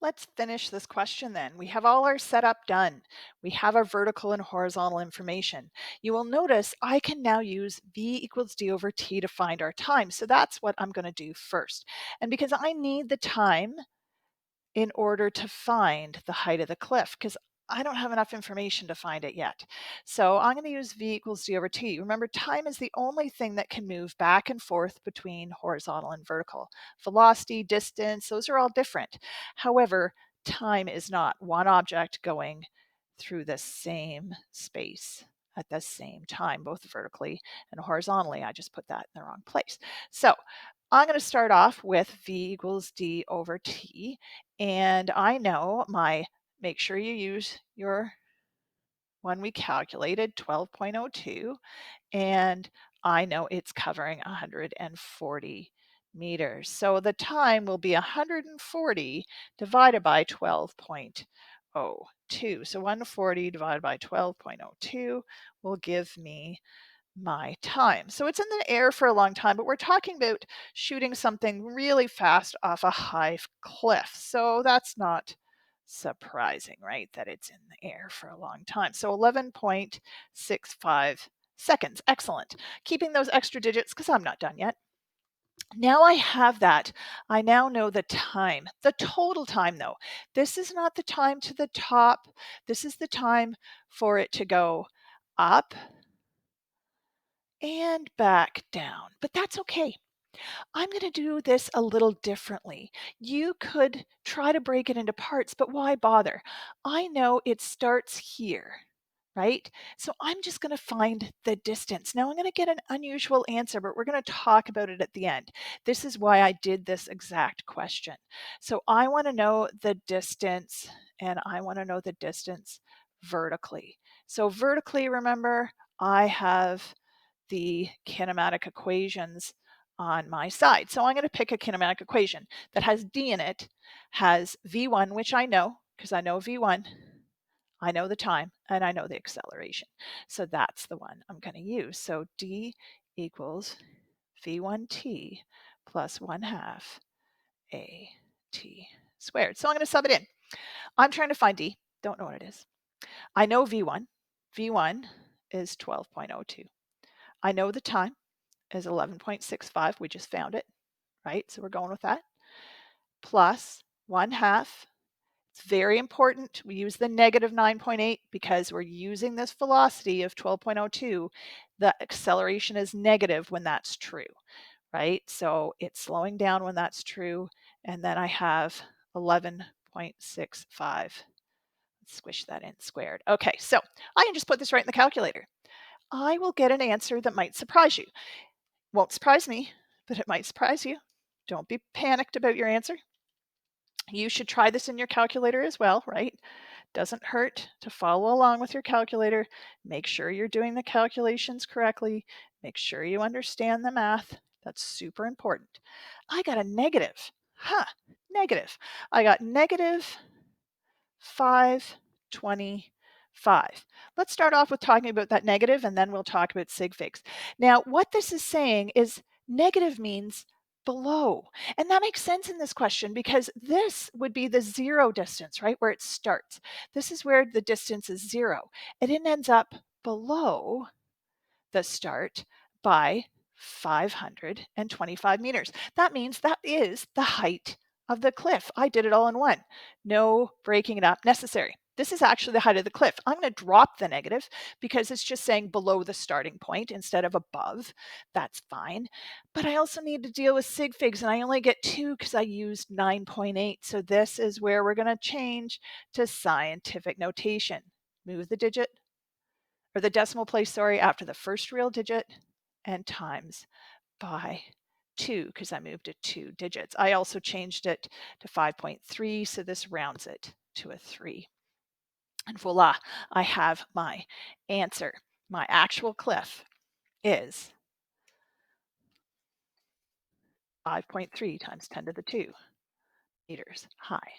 Let's finish this question then. We have all our setup done. We have our vertical and horizontal information. You will notice I can now use V equals D over T to find our time. So that's what I'm going to do first. And because I need the time in order to find the height of the cliff, because I don't have enough information to find it yet. So I'm going to use V equals D over T. Remember, time is the only thing that can move back and forth between horizontal and vertical. Velocity, distance, those are all different. However, time is not one object going through the same space at the same time, both vertically and horizontally. I just put that in the wrong place. So I'm going to start off with V equals D over T. And I know make sure you use your one we calculated, 12.02. And I know it's covering 140 meters. So the time will be 140 divided by 12.02. So 140 divided by 12.02 will give me my time. So it's in the air for a long time, but we're talking about shooting something really fast off a high cliff. So that's not surprising, right? That it's in the air for a long time. So 11.65 seconds. Excellent. Keeping those extra digits because I'm not done yet. Now I have that. I now know the time, the total time though. This is not the time to the top. This is the time for it to go up and back down, but that's okay. I'm going to do this a little differently. You could try to break it into parts, but why bother? I know it starts here, right? So I'm just going to find the distance. Now I'm going to get an unusual answer, but we're going to talk about it at the end. This is why I did this exact question. So I want to know the distance, and I want to know the distance vertically. So vertically, remember, I have the kinematic equations on my side. So I'm going to pick a kinematic equation that has D in it, has V1, which I know because I know V1, I know the time, and I know the acceleration. So that's the one I'm going to use. So D equals V1t plus 1 half AT squared. So I'm going to sub it in. I'm trying to find D. Don't know what it is. I know V1. V1 is 12.02. I know the time is 11.65. We just found it, right? So we're going with that. Plus 1 half. It's very important. We use the negative 9.8 because we're using this velocity of 12.02. The acceleration is negative when that's true, right? So it's slowing down when that's true. And then I have 11.65. Squish that in squared. Okay, so I can just put this right in the calculator. I will get an answer that might surprise you. Won't surprise me, but it might surprise you. Don't be panicked about your answer. You should try this in your calculator as well, right? Doesn't hurt to follow along with your calculator. Make sure you're doing the calculations correctly. Make sure you understand the math. That's super important. I got a negative. Negative. I got negative 525. Let's start off with talking about that negative, and then we'll talk about sig figs. Now, what this is saying is negative means below. And that makes sense in this question because this would be the zero distance, right, where it starts. This is where the distance is zero. And it ends up below the start by 525 meters. That means that is the height of the cliff. I did it all in one. No breaking it up necessary. This is actually the height of the cliff. I'm going to drop the negative because it's just saying below the starting point instead of above. That's fine. But I also need to deal with sig figs, and I only get 2 because I used 9.8. So this is where we're going to change to scientific notation. Move the digit or the decimal place, sorry, after the first real digit and times by 2 because I moved it 2 digits. I also changed it to 5.3, so this rounds it to a 3. And voila, I have my answer. My actual cliff is 5.3 times 10 to the 2 meters high.